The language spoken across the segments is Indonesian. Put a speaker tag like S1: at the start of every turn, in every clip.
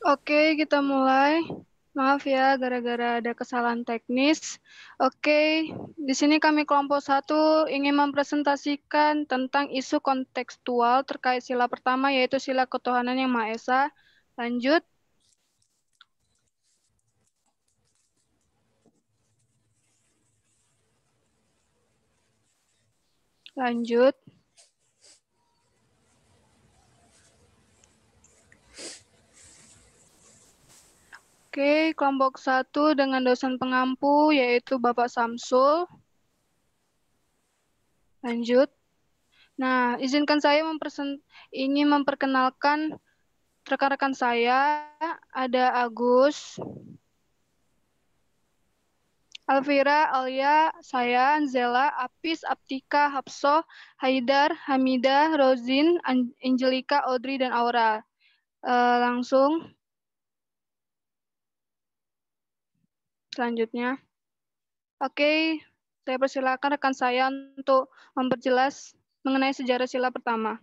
S1: Oke, kita mulai. Maaf ya, gara-gara ada kesalahan teknis. Oke, di sini kami kelompok 1 ingin mempresentasikan tentang isu kontekstual terkait sila pertama, yaitu sila ketuhanan yang Maha Esa. Lanjut. Lanjut. Oke, kelompok 1 dengan dosen pengampu, yaitu Bapak Samsul. Lanjut. Nah, izinkan saya ingin memperkenalkan rekan-rekan saya. Ada Agus, Alvira, Alia, saya, Zela, Apis, Aptika, Hapso, Haidar, Hamidah, Rozin, Angelika, Audrey, dan Aura. Langsung. Selanjutnya. Oke, saya persilakan rekan saya untuk memperjelas mengenai sejarah sila pertama.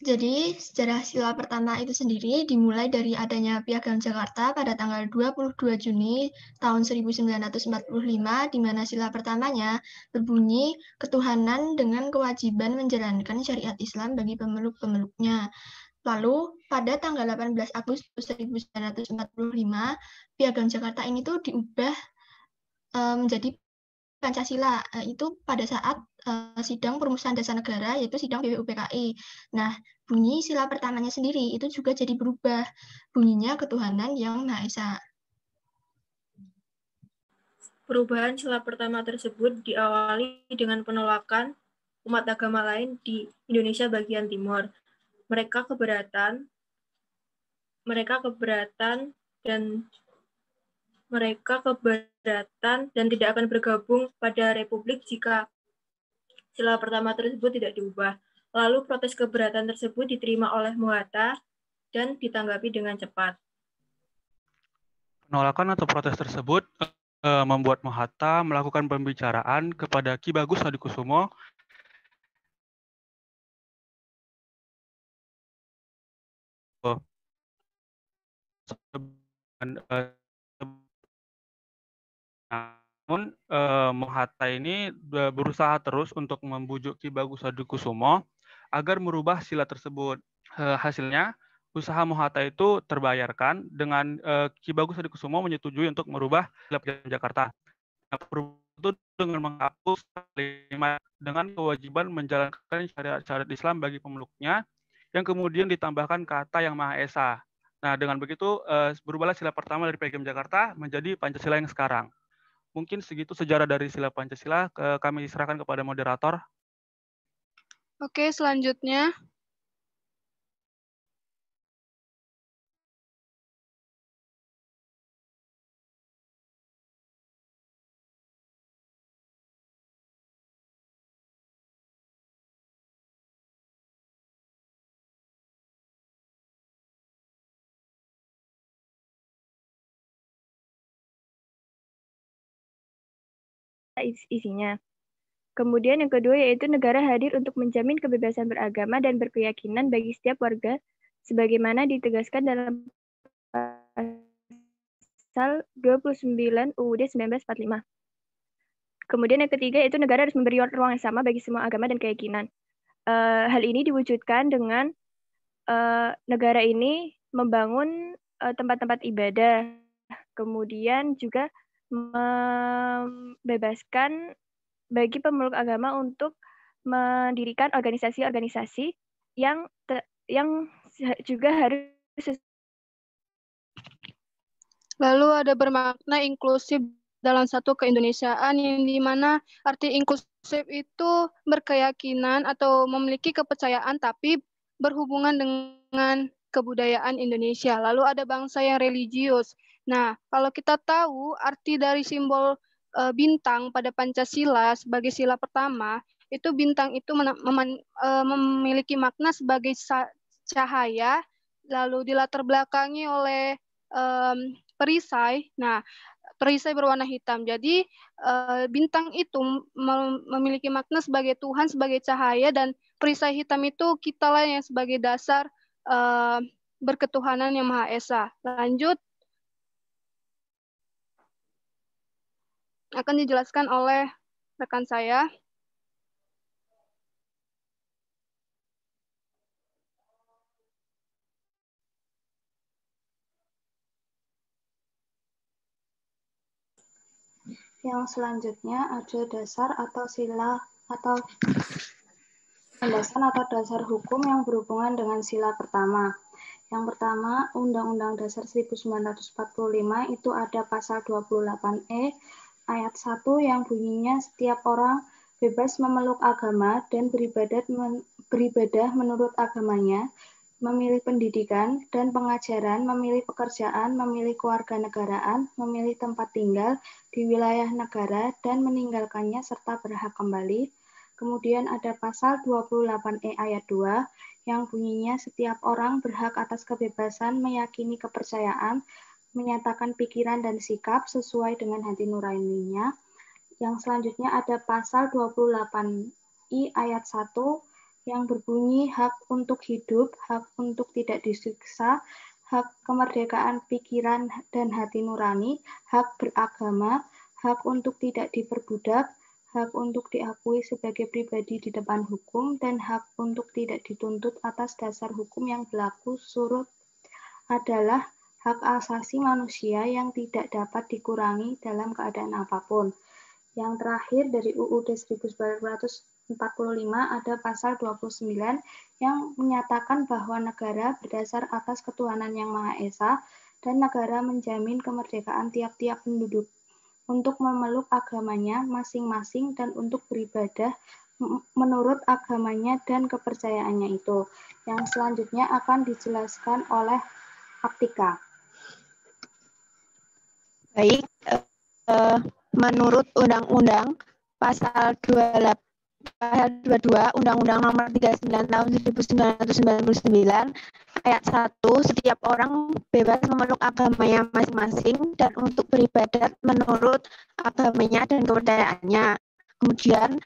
S2: Jadi, sejarah sila pertama itu sendiri dimulai dari adanya Piagam Jakarta pada tanggal 22 Juni tahun 1945, di mana sila pertamanya berbunyi ketuhanan dengan kewajiban menjalankan syariat Islam bagi pemeluk-pemeluknya. Lalu, pada tanggal 18 Agustus 1945, Piagam Jakarta ini tuh diubah menjadi Pancasila, itu pada saat sidang perumusan dasar negara, yaitu sidang BPUPKI. Nah, bunyi sila pertamanya sendiri itu juga jadi berubah. Bunyinya ketuhanan yang Maha Esa.
S3: Perubahan sila pertama tersebut diawali dengan penolakan umat agama lain di Indonesia bagian timur. Mereka keberatan dan tidak akan bergabung pada republik jika sila pertama tersebut tidak diubah. Lalu protes keberatan tersebut diterima oleh Muhatta dan ditanggapi dengan cepat.
S4: Penolakan atau protes tersebut membuat Muhatta melakukan pembicaraan kepada Ki Bagus Hadikusumo namun Muhatta ini berusaha terus untuk membujuk Ki Bagus Hadikusumo agar merubah sila tersebut. Hasilnya usaha Muhatta itu terbayarkan dengan Ki Bagus Hadikusumo menyetujui untuk merubah sila Piagam Jakarta. Itu dengan menghapus kalimat dengan kewajiban menjalankan syariat Islam bagi pemeluknya, yang kemudian ditambahkan kata yang Maha Esa. Nah, dengan begitu berubahlah sila pertama dari Piagam Jakarta menjadi Pancasila yang sekarang. Mungkin segitu sejarah dari sila Pancasila. Kami serahkan kepada moderator.
S1: Oke, selanjutnya.
S5: Isinya. Kemudian yang kedua yaitu negara hadir untuk menjamin kebebasan beragama dan berkeyakinan bagi setiap warga sebagaimana ditegaskan dalam pasal 29 UUD 1945. Kemudian yang ketiga yaitu negara harus memberi ruang yang sama bagi semua agama dan keyakinan. Hal ini diwujudkan dengan negara ini membangun tempat-tempat ibadah, kemudian juga membebaskan bagi pemeluk agama untuk mendirikan organisasi-organisasi yang juga harus.
S1: Lalu ada bermakna inklusif dalam satu keindonesiaan, yang dimana arti inklusif itu berkeyakinan atau memiliki kepercayaan tapi berhubungan dengan kebudayaan Indonesia. Lalu ada bangsa yang religius. Nah, kalau kita tahu arti dari simbol bintang pada Pancasila sebagai sila pertama, itu bintang itu memiliki makna sebagai cahaya, lalu dilatar belakangi oleh perisai. Nah, perisai berwarna hitam. Jadi bintang itu memiliki makna sebagai Tuhan, sebagai cahaya, dan perisai hitam itu kitalah yang sebagai dasar berketuhanan yang Maha Esa. Lanjut, akan dijelaskan oleh rekan saya.
S6: Yang selanjutnya ada dasar atau sila atau landasan atau dasar hukum yang berhubungan dengan sila pertama. Yang pertama, Undang-Undang Dasar 1945 itu ada pasal 28E ayat 1 yang bunyinya setiap orang bebas memeluk agama dan beribadah menurut agamanya, memilih pendidikan dan pengajaran, memilih pekerjaan, memilih kewarganegaraan, memilih tempat tinggal di wilayah negara dan meninggalkannya serta berhak kembali. Kemudian ada pasal 28E ayat 2 yang bunyinya setiap orang berhak atas kebebasan meyakini kepercayaan, menyatakan pikiran dan sikap sesuai dengan hati nuraninya. Yang selanjutnya ada pasal 28I ayat 1 yang berbunyi hak untuk hidup, hak untuk tidak disiksa, hak kemerdekaan pikiran dan hati nurani, hak beragama, hak untuk tidak diperbudak, hak untuk diakui sebagai pribadi di depan hukum, dan hak untuk tidak dituntut atas dasar hukum yang berlaku surut adalah hak asasi manusia yang tidak dapat dikurangi dalam keadaan apapun. Yang terakhir dari UUD 1945 ada pasal 29 yang menyatakan bahwa negara berdasar atas ketuhanan yang Maha Esa dan negara menjamin kemerdekaan tiap-tiap penduduk untuk memeluk agamanya masing-masing dan untuk beribadah menurut agamanya dan kepercayaannya itu. Yang selanjutnya akan dijelaskan oleh Aktika.
S5: Baik, menurut Undang-Undang Pasal 22 Undang-Undang Nomor 39 Tahun 1999 ayat 1, setiap orang bebas memeluk agamanya masing-masing dan untuk beribadat menurut agamanya dan kepercayaannya. Kemudian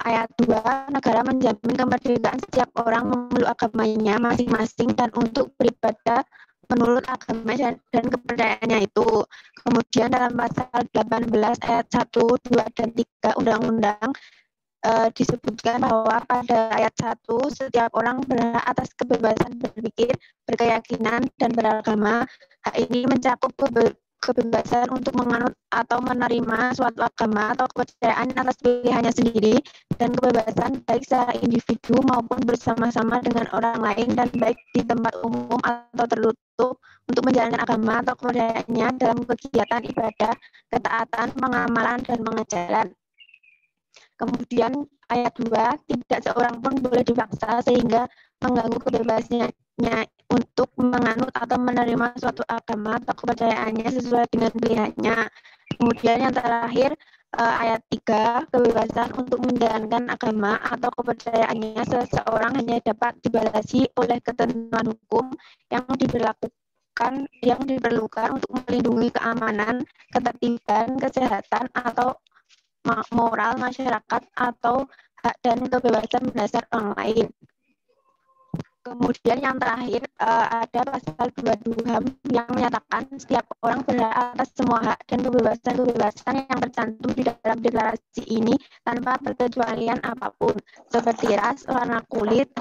S5: ayat 2, negara menjamin kemerdekaan setiap orang memeluk agamanya masing-masing dan untuk beribadah menurut agama dan kepercayaannya itu. Kemudian dalam pasal 18 ayat 1, 2, dan 3 Undang-Undang disebutkan bahwa pada ayat 1 setiap orang berhak atas kebebasan berpikir, berkeyakinan, dan beragama. Hak ini mencakup kebebasan untuk menganut atau menerima suatu agama atau kepercayaan atas pilihannya sendiri, dan kebebasan baik secara individu maupun bersama-sama dengan orang lain dan baik di tempat umum atau tertutup untuk menjalankan agama atau kepercayaannya dalam kegiatan ibadah, ketaatan, pengamalan, dan pengajaran. Kemudian ayat 2, tidak seorang pun boleh dipaksa sehingga mengganggu kebebasannya untuk menganut atau menerima suatu agama atau kepercayaannya sesuai dengan pilihannya. Kemudian yang terakhir ayat 3, kebebasan untuk menjalankan agama atau kepercayaannya seseorang hanya dapat dibatasi oleh ketentuan hukum yang diperlukan untuk melindungi keamanan, ketertiban, kesehatan, atau moral masyarakat atau hak dan kebebasan mendasar orang lain. Kemudian yang terakhir ada pasal 22 HAM yang menyatakan setiap orang berhak atas semua hak dan kebebasan yang tercantum di dalam deklarasi ini tanpa perkecualian apapun, seperti ras, warna kulit,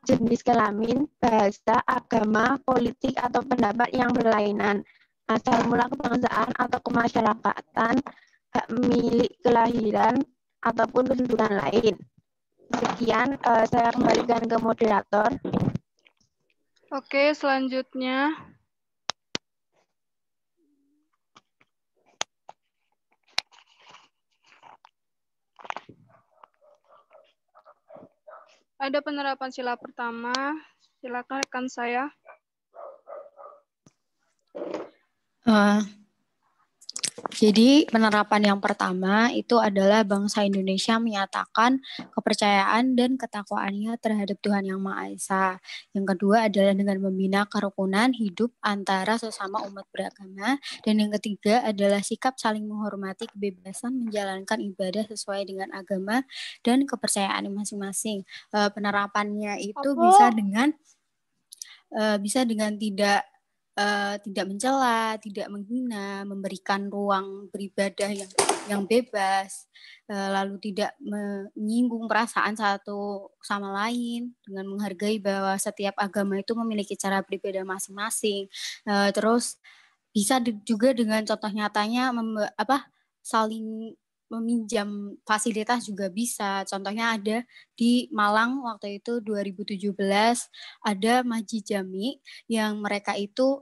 S5: jenis kelamin, bahasa, agama, politik, atau pendapat yang berlainan, asal mula kebangsaan atau kemasyarakatan, hak milik kelahiran, ataupun kedudukan lain. Sekian, saya kembalikan ke moderator.
S1: Oke, selanjutnya. Ada penerapan sila pertama. Silakan rekan saya.
S7: Jadi penerapan yang pertama itu adalah bangsa Indonesia menyatakan kepercayaan dan ketakwaannya terhadap Tuhan Yang Maha Esa. Yang kedua adalah dengan membina kerukunan hidup antara sesama umat beragama. Dan yang ketiga adalah sikap saling menghormati kebebasan menjalankan ibadah sesuai dengan agama dan kepercayaan masing-masing. Penerapannya itu bisa dengan bisa dengan tidak mencela, tidak menghina, memberikan ruang beribadah yang bebas, lalu tidak menyinggung perasaan satu sama lain, dengan menghargai bahwa setiap agama itu memiliki cara beribadah masing-masing. Terus bisa juga dengan contoh nyatanya saling meminjam fasilitas juga bisa. Contohnya ada di Malang waktu itu 2017 ada Masjid Jami yang mereka itu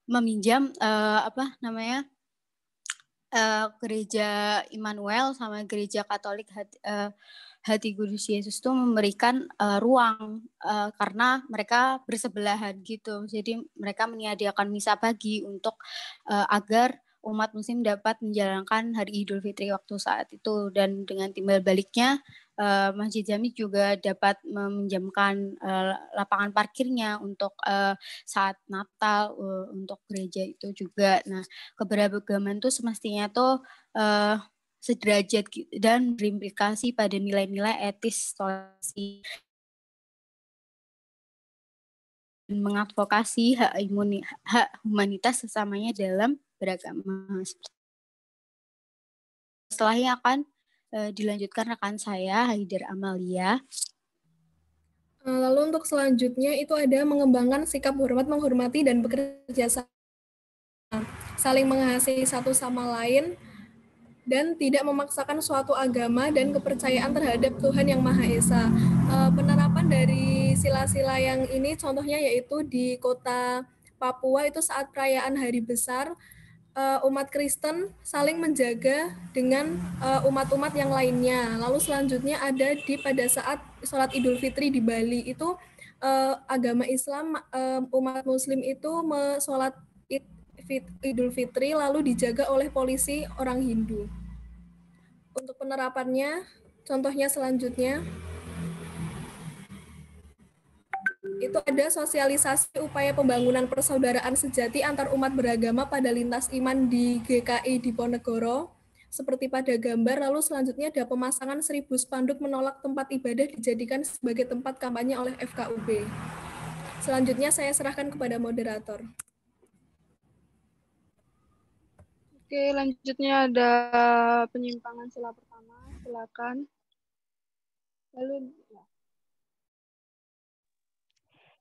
S7: meminjam gereja Immanuel sama gereja Katolik Hati Kudus Yesus itu memberikan ruang karena mereka bersebelahan gitu. Jadi mereka menyediakan misa pagi untuk agar umat muslim dapat menjalankan hari Idul Fitri waktu saat itu, dan dengan timbal baliknya Masjid Jami juga dapat meminjamkan lapangan parkirnya untuk saat Natal untuk gereja itu juga. Nah, keberagaman itu semestinya tuh sederajat dan berimplikasi pada nilai-nilai etis, toleransi, dan mengadvokasi hak humanitas sesamanya dalam beragama. Setelahnya akan dilanjutkan rekan saya, Haidar Amalia.
S8: Lalu untuk selanjutnya itu ada mengembangkan sikap hormat, menghormati, dan bekerja sama, saling mengasihi satu sama lain, dan tidak memaksakan suatu agama dan kepercayaan terhadap Tuhan Yang Maha Esa. Penerapan dari sila-sila yang ini contohnya yaitu di kota Papua itu saat perayaan hari besar, umat Kristen saling menjaga dengan umat-umat yang lainnya. Lalu selanjutnya ada pada saat sholat Idul Fitri di Bali itu agama Islam, umat Muslim itu sholat Idul Fitri lalu dijaga oleh polisi orang Hindu. Untuk penerapannya, contohnya selanjutnya itu ada sosialisasi upaya pembangunan persaudaraan sejati antar umat beragama pada lintas iman di GKI Diponegoro seperti pada gambar. Lalu selanjutnya ada pemasangan 1000 spanduk menolak tempat ibadah dijadikan sebagai tempat kampanye oleh FKUB. Selanjutnya saya serahkan kepada moderator.
S1: Oke, lanjutnya ada penyimpangan sila pertama. Silakan. Lalu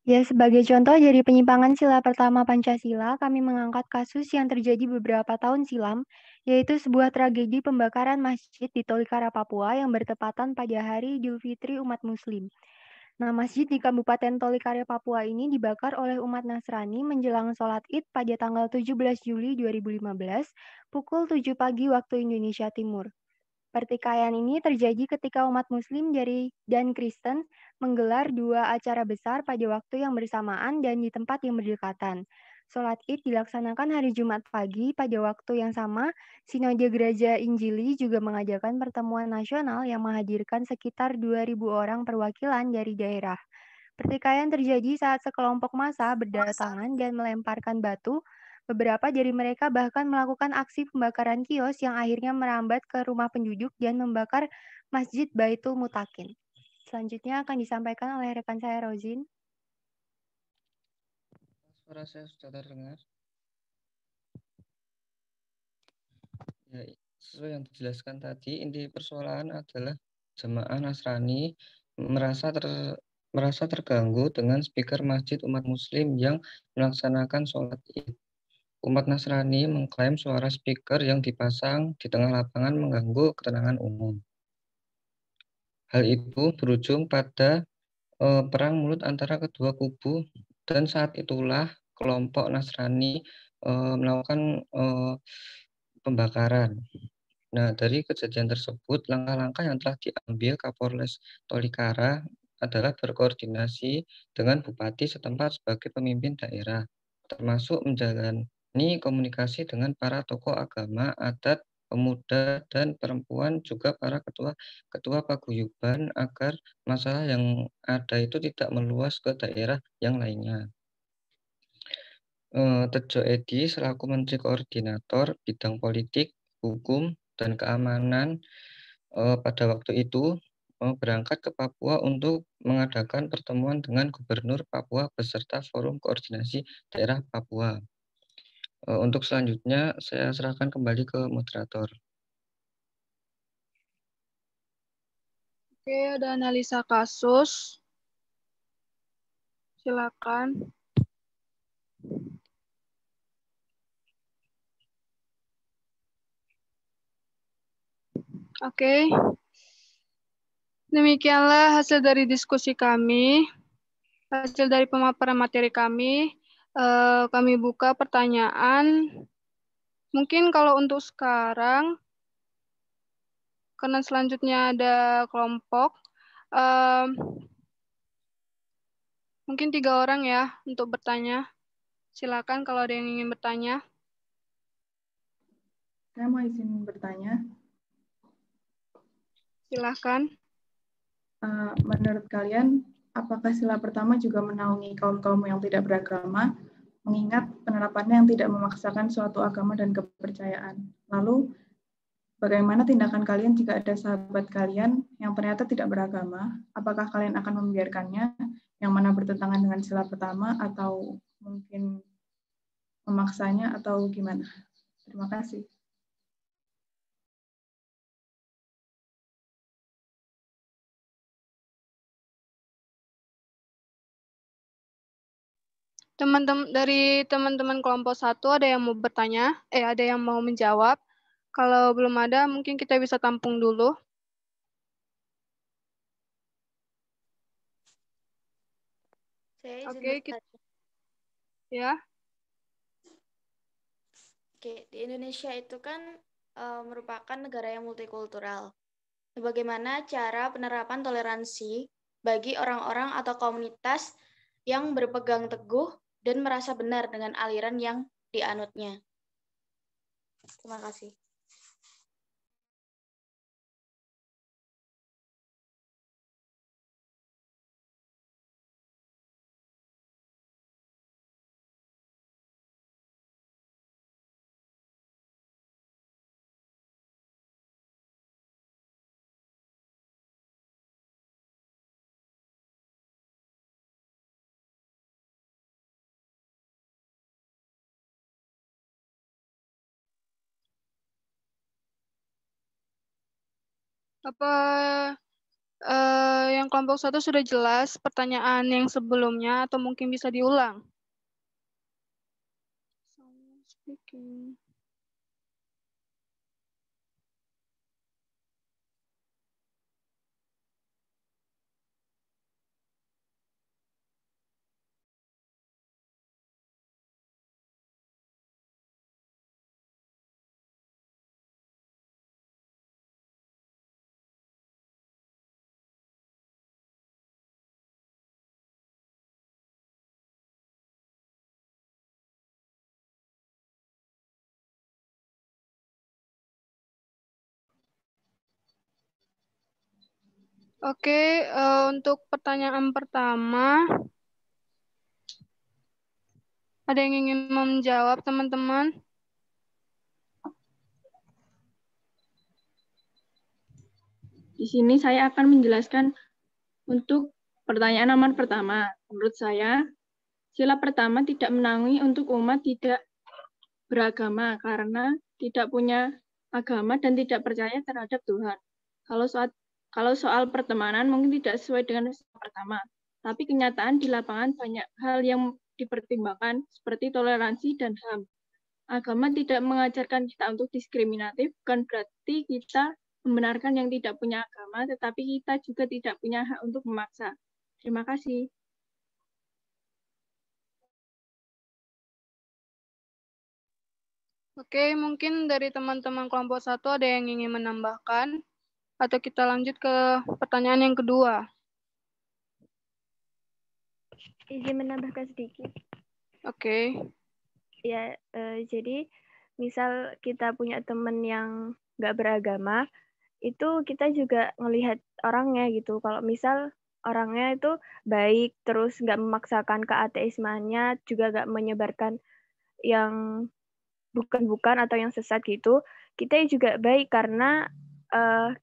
S9: Ya, sebagai contoh dari penyimpangan sila pertama Pancasila, kami mengangkat kasus yang terjadi beberapa tahun silam, yaitu sebuah tragedi pembakaran masjid di Tolikara, Papua yang bertepatan pada hari Idul Fitri umat Muslim. Nah, masjid di Kabupaten Tolikara, Papua ini dibakar oleh umat Nasrani menjelang sholat Id pada tanggal 17 Juli 2015, pukul 7 pagi waktu Indonesia Timur. Pertikaian ini terjadi ketika umat Muslim dan Kristen menggelar dua acara besar pada waktu yang bersamaan dan di tempat yang berdekatan. Sholat Id dilaksanakan hari Jumat pagi. Pada waktu yang sama, Sinode Gereja Injili juga mengadakan pertemuan nasional yang menghadirkan sekitar 2.000 orang perwakilan dari daerah. Pertikaian terjadi saat sekelompok massa berdatangan dan melemparkan batu. Beberapa dari mereka bahkan melakukan aksi pembakaran kios yang akhirnya merambat ke rumah penduduk dan membakar Masjid Baitul Mutakin. Selanjutnya akan disampaikan oleh rekan saya, Rozin.
S10: Suara saya sudah terdengar. Ya, sesuai yang dijelaskan tadi, inti persoalan adalah jemaah Nasrani merasa terganggu dengan speaker masjid umat Muslim yang melaksanakan sholat Id. Umat Nasrani mengklaim suara speaker yang dipasang di tengah lapangan mengganggu ketenangan umum. Hal itu berujung pada perang mulut antara kedua kubu, dan saat itulah kelompok Nasrani melakukan pembakaran. Nah, dari kejadian tersebut, langkah-langkah yang telah diambil Kapolres Tolikara adalah berkoordinasi dengan bupati setempat sebagai pemimpin daerah, termasuk menjalani komunikasi dengan para tokoh agama, adat, pemuda, dan perempuan, juga para ketua paguyuban agar masalah yang ada itu tidak meluas ke daerah yang lainnya. Tejo Edi selaku Menteri Koordinator Bidang Politik, Hukum, dan Keamanan pada waktu itu berangkat ke Papua untuk mengadakan pertemuan dengan Gubernur Papua beserta Forum Koordinasi Daerah Papua. Untuk selanjutnya, saya serahkan kembali ke moderator.
S1: Oke, ada analisa kasus. Silakan. Oke. Demikianlah hasil dari diskusi kami. Hasil dari pemaparan materi kami. Kami buka pertanyaan. Mungkin kalau untuk sekarang, karena selanjutnya ada kelompok, mungkin 3 orang ya untuk bertanya. Silakan kalau ada yang ingin bertanya.
S11: Saya mau izin bertanya.
S1: Silakan.
S11: Menurut kalian, apakah sila pertama juga menaungi kaum-kaum yang tidak beragama, mengingat penerapannya yang tidak memaksakan suatu agama dan kepercayaan? Lalu, bagaimana tindakan kalian jika ada sahabat kalian yang ternyata tidak beragama? Apakah kalian akan membiarkannya, yang mana bertentangan dengan sila pertama, atau mungkin memaksanya, atau gimana? Terima kasih.
S1: Dari teman-teman kelompok 1 ada yang mau bertanya? Ada yang mau menjawab? Kalau belum ada, mungkin kita bisa tampung dulu.
S12: Saya izin bertanya.
S1: Ya.
S12: Oke, di Indonesia itu kan merupakan negara yang multikultural. Bagaimana cara penerapan toleransi bagi orang-orang atau komunitas yang berpegang teguh dan merasa benar dengan aliran yang dianutnya? Terima kasih.
S1: Apa yang kelompok 1 sudah jelas pertanyaan yang sebelumnya atau mungkin bisa diulang? Oke, untuk pertanyaan pertama, ada yang ingin menjawab, teman-teman?
S13: Di sini saya akan menjelaskan untuk pertanyaan nomor pertama. Menurut saya, sila pertama tidak menaungi untuk umat tidak beragama karena tidak punya agama dan tidak percaya terhadap Tuhan. Kalau soal pertemanan mungkin tidak sesuai dengan sila pertama, tapi kenyataan di lapangan banyak hal yang dipertimbangkan seperti toleransi dan HAM. Agama tidak mengajarkan kita untuk diskriminatif, bukan berarti kita membenarkan yang tidak punya agama, tetapi kita juga tidak punya hak untuk memaksa. Terima kasih.
S1: Oke, mungkin dari teman-teman kelompok 1 ada yang ingin menambahkan, atau kita lanjut ke pertanyaan yang kedua.
S5: Izin menambahkan sedikit.
S1: Oke.
S5: Ya, jadi misal kita punya teman yang nggak beragama, itu kita juga ngelihat orangnya gitu. Kalau misal orangnya itu baik, terus nggak memaksakan keateismannya, juga nggak menyebarkan yang bukan-bukan atau yang sesat gitu, kita juga baik karena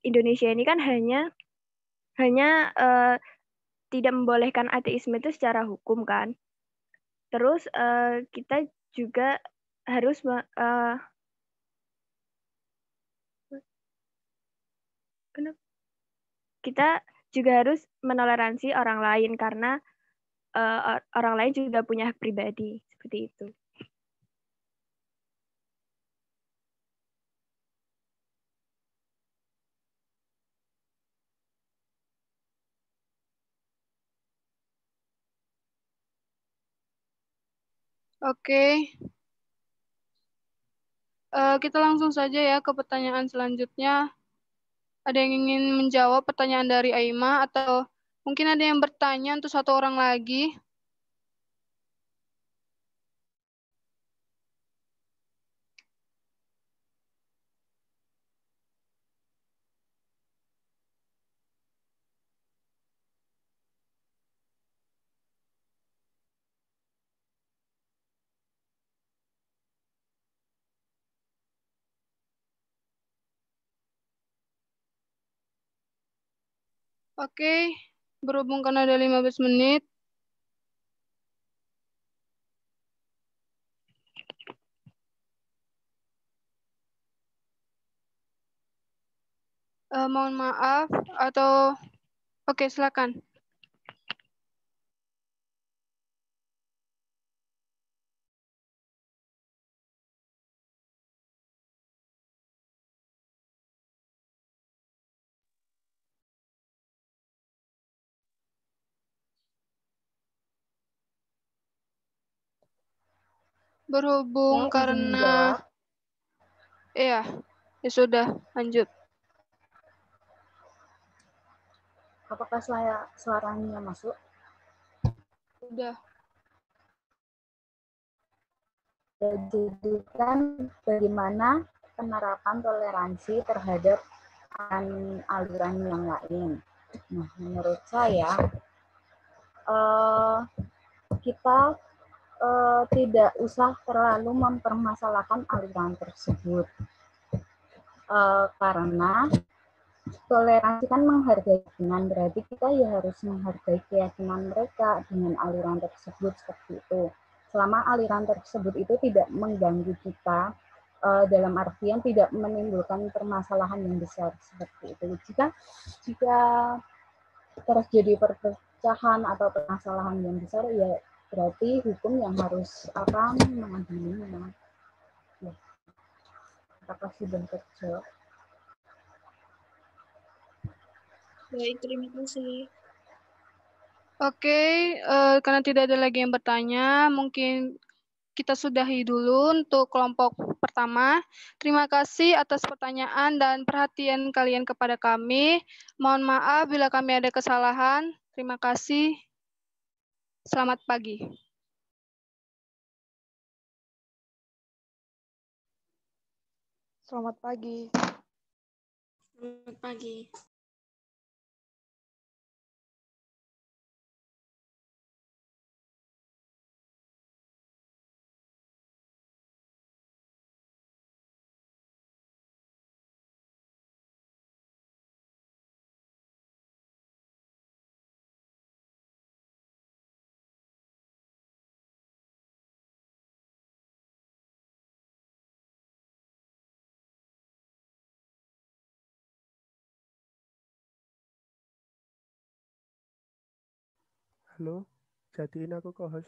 S5: Indonesia ini kan hanya tidak membolehkan ateisme itu secara hukum kan. Terus kita juga harus kita juga harus menoleransi orang lain karena orang lain juga punya hak pribadi seperti itu.
S1: Oke. Kita langsung saja ya ke pertanyaan selanjutnya. Ada yang ingin menjawab pertanyaan dari Aima atau mungkin ada yang bertanya untuk satu orang lagi? Oke, berhubung karena ada 15 menit. Mohon maaf atau oke, silakan. Berhubung karena iya, ya sudah, lanjut.
S14: Apakah suaranya masuk?
S1: Sudah.
S14: Jadi kan bagaimana penerapan toleransi terhadap aliran yang lain. Nah, menurut saya kita tidak usah terlalu mempermasalahkan aliran tersebut karena toleransi kan menghargai keyakinan, berarti kita ya harus menghargai keyakinan mereka dengan aliran tersebut seperti itu. Selama aliran tersebut itu tidak mengganggu kita dalam artian tidak menimbulkan permasalahan yang besar seperti itu. Jika terjadi perpecahan atau permasalahan yang besar, ya berarti hukum yang harus mengadili memang. Ya. Apakah sudah terjawab?
S12: Baik, terima kasih.
S1: Oke, karena tidak ada lagi yang bertanya, mungkin kita sudahi dulu untuk kelompok pertama. Terima kasih atas pertanyaan dan perhatian kalian kepada kami. Mohon maaf bila kami ada kesalahan. Terima kasih. Selamat pagi.
S6: Selamat pagi.
S12: Selamat pagi.
S15: Halo, jadiin aku co-host.